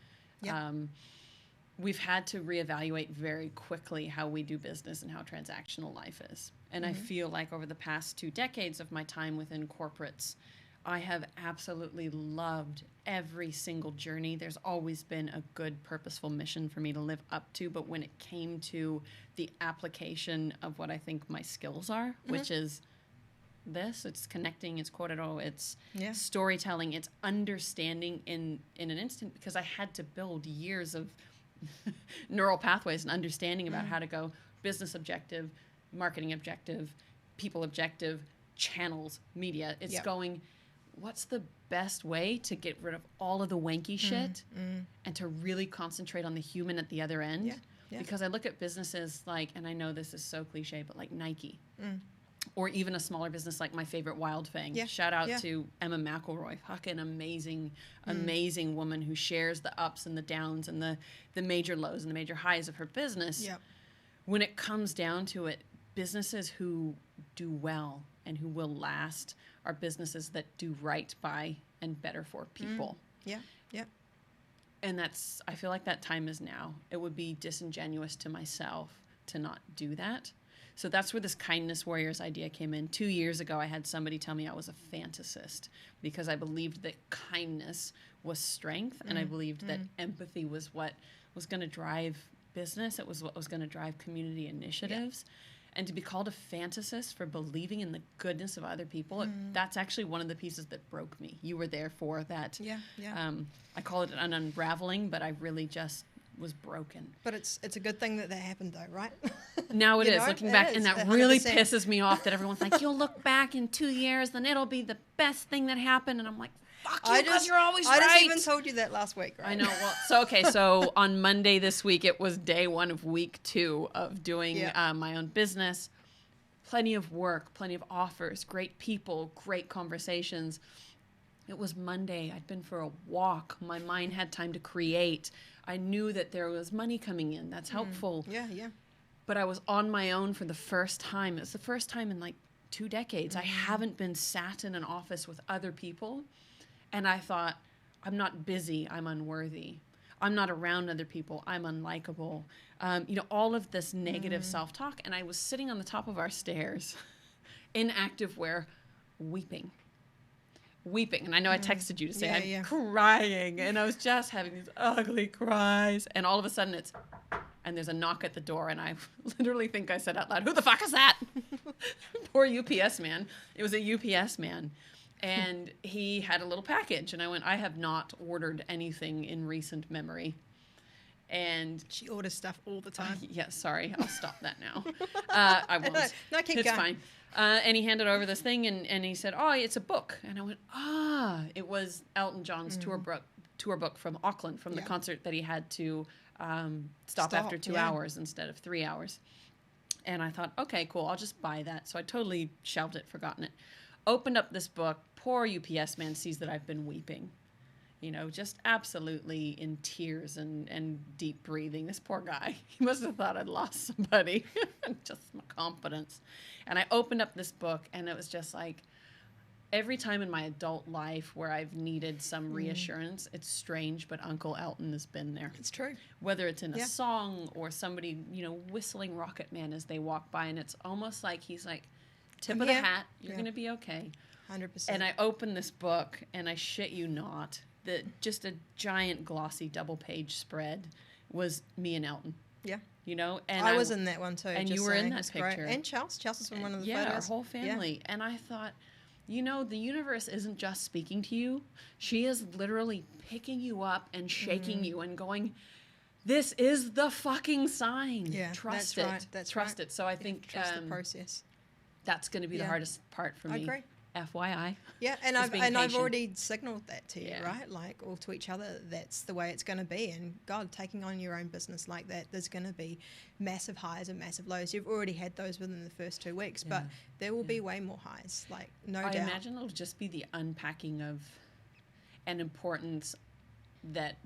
we've had to reevaluate very quickly how we do business and how transactional life is. And I feel like over the past 2 decades of my time within corporates, I have absolutely loved every single journey. There's always been a good, purposeful mission for me to live up to. But when it came to the application of what I think my skills are, which is it's connecting, it's corridor, it's storytelling, it's understanding in an instant, because I had to build years of neural pathways and understanding about how to go business objective, marketing objective, people objective, channels, media. It's going, what's the best way to get rid of all of the wanky shit and to really concentrate on the human at the other end? Because I look at businesses like, and I know this is so cliche, but like Nike, or even a smaller business like my favorite Wild Fang. Shout out to Emma McElroy, fucking amazing woman who shares the ups and the downs and the major lows and the major highs of her business. When it comes down to it, businesses who do well and who will last are businesses that do right by and better for people. And I feel like that time is now. It would be disingenuous to myself to not do that. So that's where this Kindness Warriors idea came in. 2 years ago, I had somebody tell me I was a fantasist because I believed that kindness was strength, and I believed that empathy was what was going to drive business. It was what was going to drive community initiatives. And to be called a fantasist for believing in the goodness of other people, that's actually one of the pieces that broke me. You were there for that. I call it an unraveling, but I really just was broken. But it's a good thing that happened, though, right? Now it is, looking back, and that 100%. Really pisses me off that everyone's like, you'll look back in 2 years, and it'll be the best thing that happened. And I'm like, fuck you, because you're always right. I just even told you that last week, right? I know. Well, so on Monday this week, it was day 1 of week 2 of doing my own business. Plenty of work, plenty of offers, great people, great conversations. It was Monday. I'd been for a walk. My mind had time to create. I knew that there was money coming in. That's helpful. But I was on my own for the first time. It's the first time in like 2 decades. I haven't been sat in an office with other people. And I thought, I'm not busy, I'm unworthy. I'm not around other people, I'm unlikable. All of this negative self-talk. And I was sitting on the top of our stairs in activewear, weeping. And I know I texted you to say I'm crying, and I was just having these ugly cries, and all of a sudden there's a knock at the door, and I literally think I said out loud, "Who the fuck is that?" Poor UPS man. It was a UPS man, and he had a little package, and I went, "I have not ordered anything in recent memory." And she orders stuff all the time. Sorry, I'll stop that now. I won't. No, keep it's going. Fine. And he handed over this thing, and he said, "Oh, it's a book." And I went, it was Elton John's tour book from Auckland, from the concert that he had to stop after 2 hours instead of 3 hours. And I thought, okay, cool, I'll just buy that. So I totally shelved it, forgotten it. Opened up this book. Poor UPS man sees that I've been weeping. Just absolutely in tears and deep breathing. This poor guy, he must have thought I'd lost somebody. Just my confidence. And I opened up this book, and it was just like, every time in my adult life where I've needed some reassurance, it's strange, but Uncle Elton has been there. It's true. Whether it's in a song or somebody, whistling Rocket Man as they walk by, and it's almost like he's like, tip of the hat, you're going to be okay. 100%. And I opened this book, and I shit you not, just a giant glossy double-page spread was me and Elton. Yeah. And I was in that one too. And you were in that picture. Great. And Chelsea's from one of the photos. Yeah, our whole family. Yeah. And I thought, the universe isn't just speaking to you. She is literally picking you up and shaking you and going, this is the fucking sign. Yeah, Trust that's it. Right. That's Trust right. it. So I think trust the process. That's going to be the hardest part for me. I agree. FYI. Yeah, and I've already signaled that to you, right? Like, or to each other, that's the way it's going to be. And God, taking on your own business like that, there's going to be massive highs and massive lows. You've already had those within the first 2 weeks, but there will be way more highs, like doubt. I imagine it'll just be the unpacking of an importance that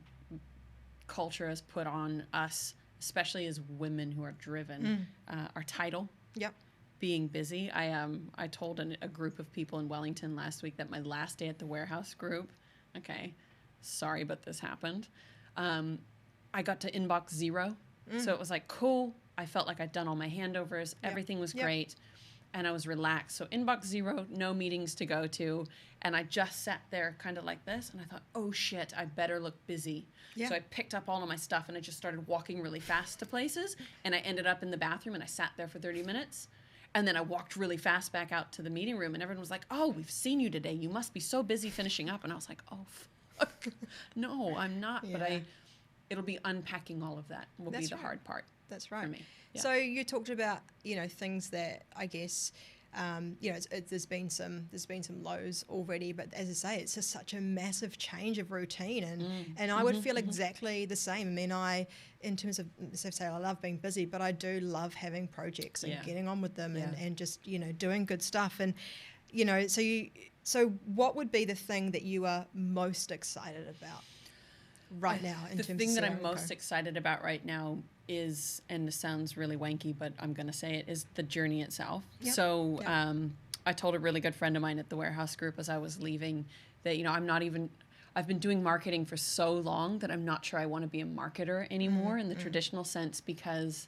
culture has put on us, especially as women who are driven. Our title. Yep. Being busy. I told a group of people in Wellington last week that my last day at the warehouse group, sorry, but this happened. I got to inbox 0. So it was like, cool. I felt like I'd done all my handovers. Everything was great. And I was relaxed. So inbox 0, no meetings to go to. And I just sat there kind of like this. And I thought, oh shit, I better look busy. Yeah. So I picked up all of my stuff and I just started walking really fast to places. And I ended up in the bathroom and I sat there for 30 minutes. And then I walked really fast back out to the meeting room, and everyone was like, "Oh, we've seen you today. You must be so busy finishing up." And I was like, "Oh, fuck. No, I'm not." Yeah. But it'll be unpacking all of that will be the hard part. That's right. For me. Yeah. So you talked about things that I guess there's been some lows already, but as I say, it's just such a massive change of routine, and I would feel exactly the same. I mean, in terms of, as I say, I love being busy, but I do love having projects and getting on with them and just doing good stuff, and so what would be the thing that you are most excited about right now? The thing that I'm most excited about right now is, and it sounds really wanky, but I'm going to say it, is the journey itself. Yep. So I told a really good friend of mine at the warehouse group as I was leaving that, I've been doing marketing for so long that I'm not sure I want to be a marketer anymore in the traditional sense, because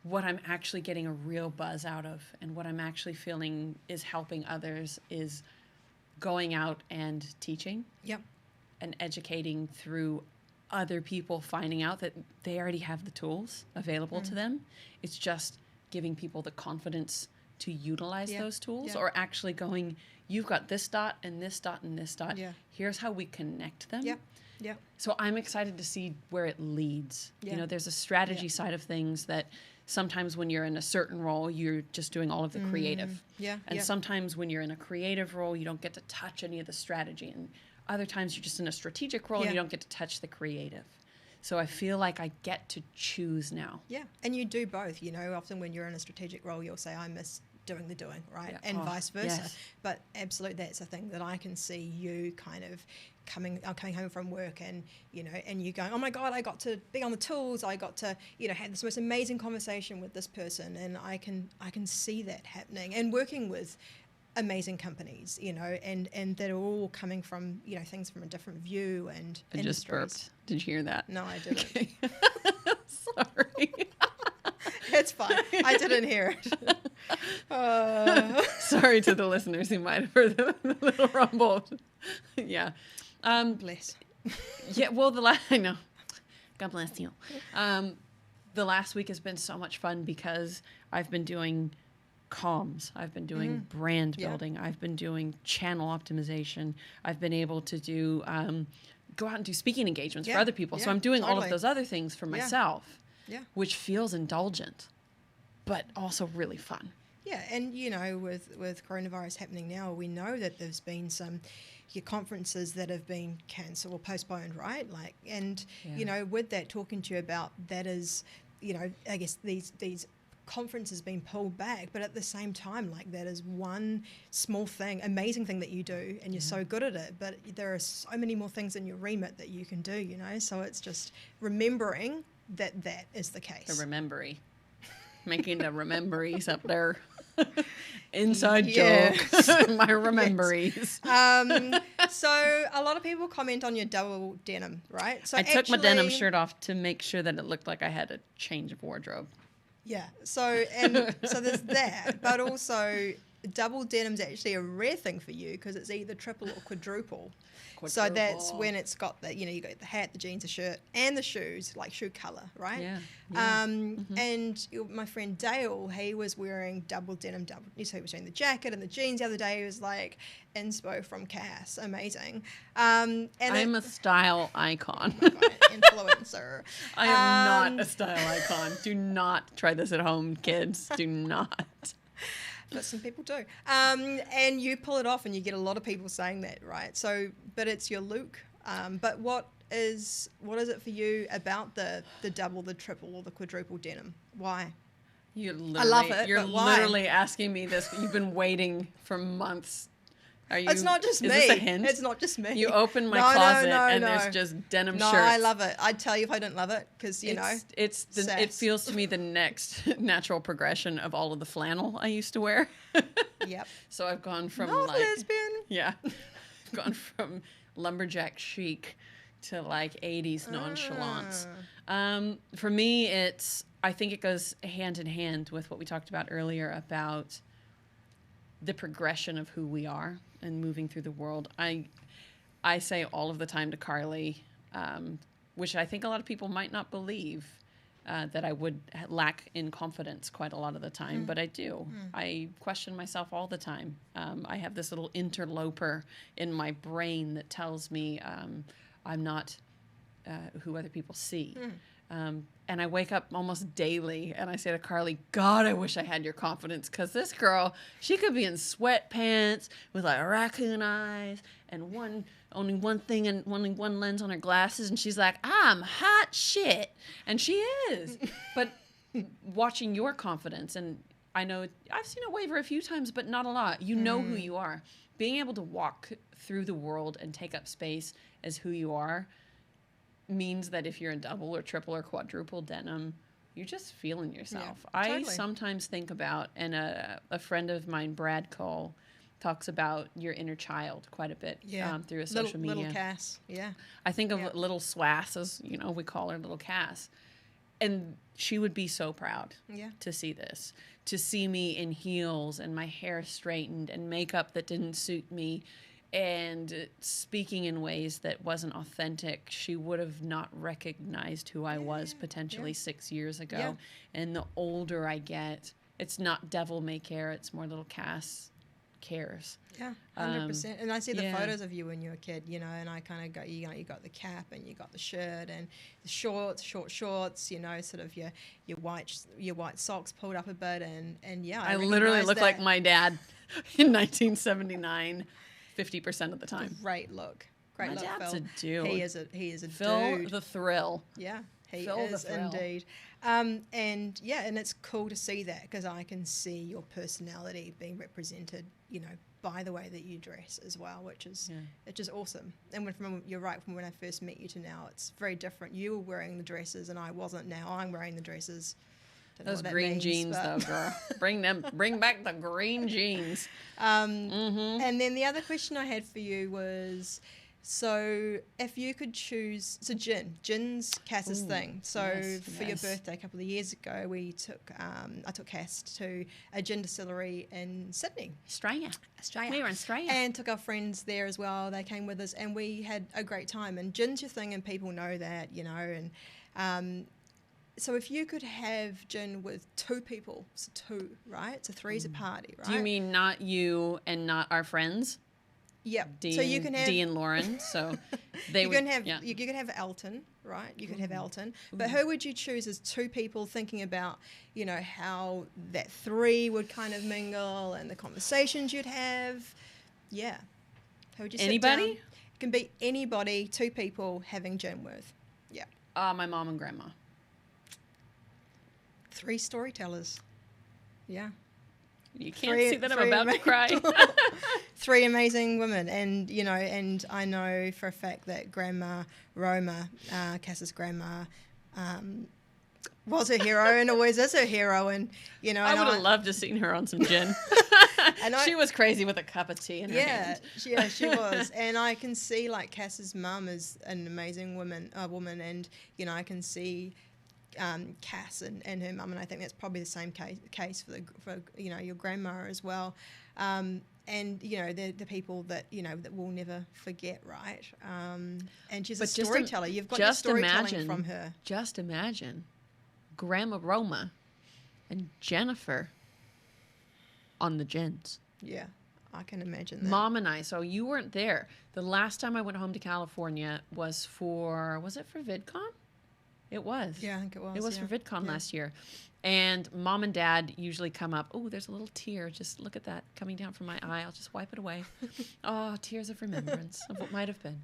what I'm actually getting a real buzz out of and what I'm actually feeling is helping others is going out and teaching. Yep. And educating through other people finding out that they already have the tools available to them. It's just giving people the confidence to utilize those tools or actually going, you've got this dot and this dot and this dot. Yeah. Here's how we connect them. Yeah. Yeah. So I'm excited to see where it leads. Yeah. There's a strategy side of things that sometimes when you're in a certain role, you're just doing all of the creative. Yeah. And sometimes when you're in a creative role, you don't get to touch any of the strategy. And other times you're just in a strategic role and you don't get to touch the creative. So I feel like I get to choose now. Yeah, and you do both. Often when you're in a strategic role, you'll say, I miss doing the doing, right? Yeah. And vice versa. Yes. But absolutely, that's a thing that I can see you kind of coming home from work and you going, oh my God, I got to be on the tools. I got to, have this most amazing conversation with this person. And I can see that happening and working with amazing companies, and that are all coming from, things from a different view and I just burped. Did you hear that? No, I didn't. Okay. Sorry. It's fine. I didn't hear it. Sorry to the listeners who might have heard the little rumble. Yeah. Bless. Yeah, well, I know. God bless you. The last week has been so much fun because I've been doing comms. I've been doing brand building. I've been doing channel optimization. I've been able to do go out and do speaking engagements for other people. So I'm doing all of those other things for myself, which feels indulgent, but also really fun. Yeah, and with coronavirus happening now, we know that there's been some conferences that have been cancelled or postponed, right? With that, talking to you about that is, I guess these conferences being pulled back, but at the same time, that is one small thing, amazing thing that you do, and you're so good at it. But there are so many more things in your remit that you can do, So it's just remembering that is the case. The remembery. Making the rememberies up there. Inside joke. My rememberies. So a lot of people comment on your double denim, right? So I took my denim shirt off to make sure that it looked like I had a change of wardrobe. Yeah. So there's that, but also double denim's actually a rare thing for you because it's either triple or quadruple. So that's when it's got you got the hat, the jeans, the shirt, and the shoes, like shoe color, right? Yeah. And my friend Dale, he was wearing double denim, so he was wearing the jacket and the jeans the other day. He was like, inspo from Cass, amazing. And I'm a style icon. Oh my God, influencer. I am not a style icon. Do not try this at home, kids. Do not. But some people do. And you pull it off and you get a lot of people saying that, right? So, but it's your look. But what is it for you about the double, the triple, or the quadruple denim? Why? I love it, You're but why? literally asking me this. You've been waiting for months. It's not just me. Is this a hint? It's not just me. You open my closet and there's just denim shirts. No, I love it. I'd tell you if I didn't love it because, it feels to me the next natural progression of all of the flannel I used to wear. Yep. So I've gone from lesbian. Yeah. I've gone from lumberjack chic to 80s nonchalance. For me, I think it goes hand in hand with what we talked about earlier about the progression of who we are and moving through the world. I say all of the time to Carly, which I think a lot of people might not believe, that I would lack in confidence quite a lot of the time, but I do. I question myself all the time. I have this little interloper in my brain that tells me I'm not who other people see. And I wake up almost daily and I say to Carly, God, I wish I had your confidence, because this girl, she could be in sweatpants with raccoon eyes and only one thing and only one lens on her glasses, and she's like, I'm hot shit. And she is. But watching your confidence, and I know I've seen it waver a few times, but not a lot. You know who you are. Being able to walk through the world and take up space as who you are means that if you're in double or triple or quadruple denim, you're just feeling yourself. Yeah, I totally. sometimes think about, and a friend of mine, Brad Cole, talks about your inner child quite a bit through a social media. Little Cass, yeah. I think of little Swass, as we call her, little Cass. And she would be so proud to see this, to see me in heels and my hair straightened and makeup that didn't suit me, and speaking in ways that wasn't authentic. She would have not recognized who I was potentially 6 years ago. Yeah. And the older I get, it's not devil may care, it's more little Cass cares. Yeah, 100%. And I see the yeah. photos of you when you were a kid, and I kind of got, you got the cap and you got the shirt and the short shorts, sort of your white socks pulled up a bit, and yeah. I literally look like my dad in 1979. 50% of the time. Great look. My look, dad's Phil. a dude. He is a Phil dude. the thrill. Yeah, he Phil is the thrill. indeed. And it's cool to see that, because I can see your personality being represented, by the way that you dress as well, which is it's just awesome. And you're right, from when I first met you to now, it's very different. You were wearing the dresses and I wasn't. Now I'm wearing the dresses. Don't know Those what that green means, jeans, but- though, girl. Bring back the green jeans. And then the other question I had for you was, so if you could choose, so gin's Cass's thing. So for your birthday a couple of years ago, I took Cass to a gin distillery in Sydney. Australia. We were in Australia. And took our friends there as well. They came with us and we had a great time. And gin's your thing and people know that, you know. And so if you could have gin with two people, so two, right? So three's a party, right? Do you mean not you and not our friends? Yep. Dee So you can have Dee and Lauren. So they you would can have yeah. you can have Elton, right? You could have Elton, but who would you choose as two people thinking about, you know, how that three would kind of mingle and the conversations you'd have? Yeah. Who would you sit Anybody? down? It can be anybody. Two people having gin with. Yeah. My mom and grandma. Three storytellers. Yeah. You can't see that I'm about to cry. Three amazing women, and you know, and I know for a fact that Grandma Roma, Cass's grandma, was her hero and always is her hero, and you know, I and would have loved to seen her on some gin. And she was crazy with a cup of tea in her hand. Yeah, she was, and I can see like Cass's mum is an amazing woman, and you know, I can see. Cass and her mum, and I think that's probably the same case for you know your grandma as well, and you know the people that you know that we'll never forget, right? And she's a storyteller. You've got your storytelling from her. Just imagine, Grandma Roma and Jennifer on the gins. Yeah, I can imagine that. Mom and I. So you weren't there. The last time I went home to California was it for VidCon? It was. Yeah, I think it was. It was for VidCon last year. And Mom and Dad usually come up. Oh, there's a little tear. Just look at that coming down from my eye. I'll just wipe it away. Oh, tears of remembrance of what might have been.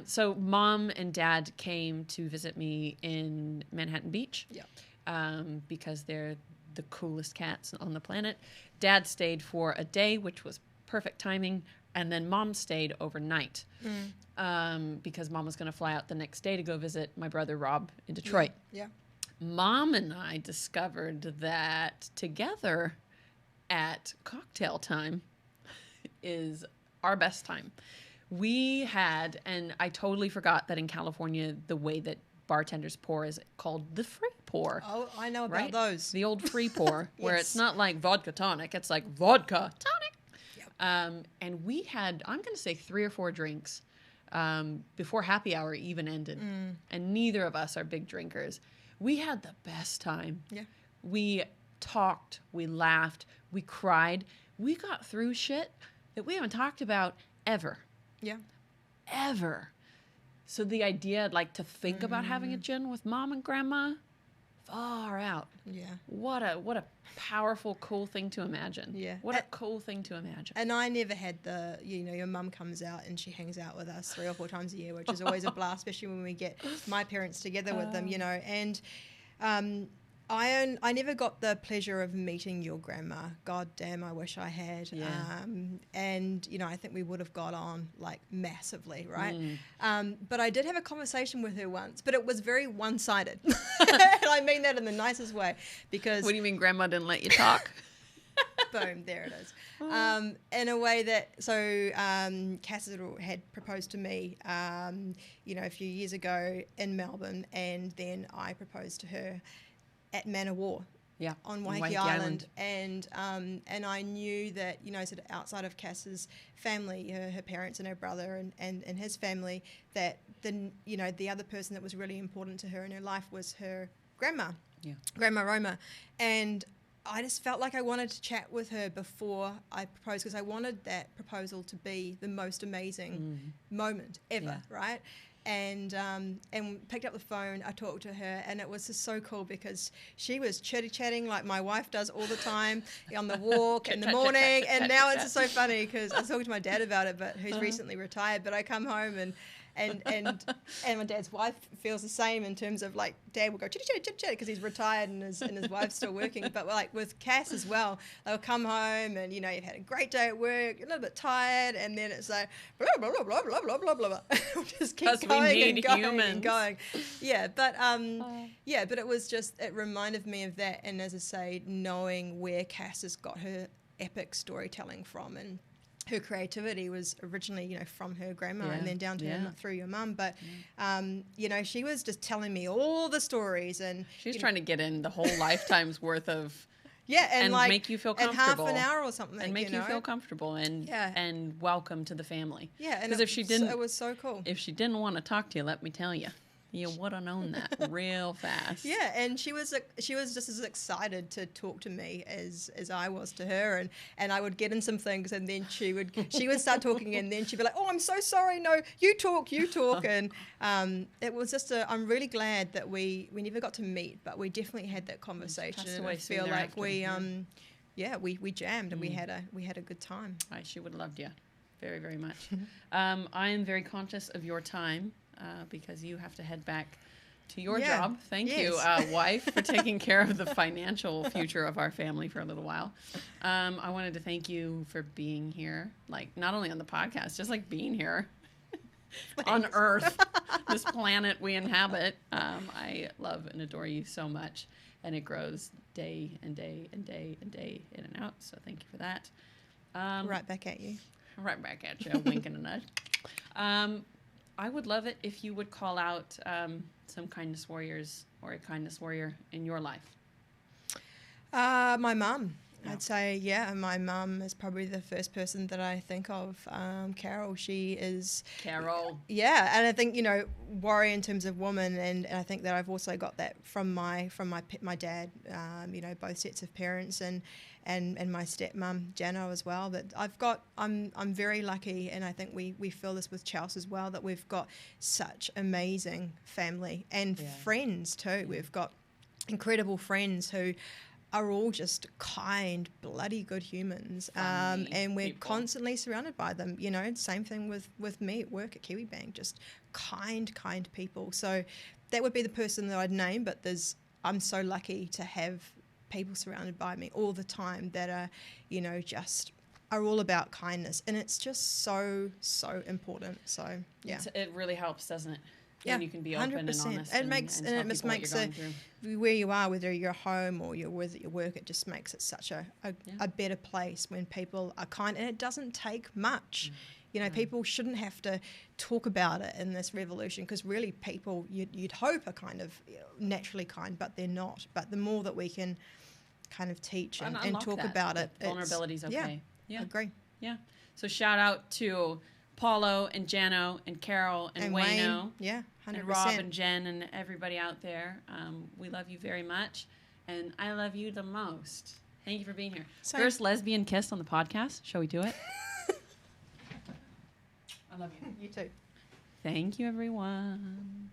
So Mom and Dad came to visit me in Manhattan Beach. Yeah. Because they're the coolest cats on the planet. Dad stayed for a day, which was perfect timing. And then Mom stayed overnight because Mom was going to fly out the next day to go visit my brother Rob in Detroit. Yeah. Mom and I discovered that together at cocktail time is our best time. We had, and I totally forgot that in California, the way that bartenders pour is called the free pour. Oh, I know about those. The old free pour, where Yes. it's not like vodka tonic, it's like vodka tonic. And we had, I'm going to say 3 or 4 drinks before happy hour even ended. And neither of us are big drinkers. We had the best time. Yeah. We talked, we laughed, we cried. We got through shit that we haven't talked about ever. Yeah. Ever. So the idea, like, to think about having a gin with Mom and Grandma, far out. Yeah. What a powerful, cool thing to imagine. Yeah. What a cool thing to imagine. And I never had the, you know, your mum comes out and she hangs out with us 3 or 4 times a year, which is always a blast, especially when we get my parents together with them, you know. And I never got the pleasure of meeting your grandma. God damn, I wish I had. Yeah. And, you know, I think we would have got on, like, massively, right? But I did have a conversation with her once, but it was very one-sided. And I mean that in the nicest way because... What do you mean Grandma didn't let you talk? Boom, there it is. In a way that, so Cass had proposed to me, you know, a few years ago in Melbourne, and then I proposed to her at Man of War. Yeah, On Waiheke Island. And I knew that, you know, sort of outside of Cass's family, her parents and her brother and his family, that the other person that was really important to her in her life was her grandma, Grandma Roma. And I just felt like I wanted to chat with her before I proposed because I wanted that proposal to be the most amazing moment ever, right? And picked up the phone. I talked to her, and it was just so cool because she was chitty-chatting like my wife does all the time on the walk in the morning. And now it's just so funny because I was talking to my dad about it, but who's recently retired. But I come home and my dad's wife feels the same in terms of like dad will go chitty chitty chitty because he's retired and his wife's still working. But like with Cass as well, they'll come home and you've had a great day at work, you're a little bit tired, and then it's like blah blah blah blah blah blah blah blah. We'll just keep going and going and going. Yeah, but but it was just, it reminded me of that, and as I say, knowing where Cass has got her epic storytelling from, and her creativity was originally, from her grandma and then down to her through your mum. But, she was just telling me all the stories, and she's trying to get in the whole lifetime's worth of and like make you feel comfortable in half an hour or something, and make you feel comfortable and welcome to the family. Yeah, and because if she didn't, it was so cool. If she didn't want to talk to you, let me tell you. You would have known that real fast. Yeah, and she was just as excited to talk to me as I was to her, and I would get in some things, and then she would start talking, and then she'd be like, "Oh, I'm so sorry. No, you talk," and it was just I'm really glad that we never got to meet, but we definitely had that conversation, and I feel like we jammed and we had a good time. She would have loved you very, very much. I am very conscious of your time. Because you have to head back to your job. Thank you, wife, for taking care of the financial future of our family for a little while. I wanted to thank you for being here, like not only on the podcast, just like being here on Earth, this planet we inhabit. I love and adore you so much, and it grows day and day and day and day in and out. So thank you for that. Right back at you. Right back at you, wink and a nudge. I would love it if you would call out some kindness warriors or a kindness warrior in your life. My mum. Yeah. I'd say, my mum is probably the first person that I think of. Carol, she is... Carol. Yeah, and I think, warrior in terms of woman, and I think that I've also got that from my dad, both sets of parents, and my stepmom, Jano, as well. That I'm very lucky, and I think we feel this with Chelsea as well, that we've got such amazing family and friends too. Yeah. We've got incredible friends who are all just kind, bloody good humans, and we're constantly surrounded by them. Same thing with me at work at Kiwi Bank, just kind people. So that would be the person that I'd name, but I'm so lucky to have people surrounded by me all the time that are, just are all about kindness, and it's just so important. So yeah, it really helps, doesn't it? Yeah, and you can be open 100%. And honest. It makes where you are, whether you're home or you're at your work, it just makes it such a better place when people are kind, and it doesn't take much. People shouldn't have to talk about it in this revolution, because really people you'd hope are kind of naturally kind, but they're not. But the more that we can kind of teach and talk about it, vulnerability is okay. Yeah, I agree. Yeah. So shout out to Paulo and Jano and Carol and Wayno. Yeah, 100%. And Rob and Jen and everybody out there. We love you very much, and I love you the most. Thank you for being here. First lesbian kiss on the podcast. Shall we do it? I love you. You too. Thank you, everyone.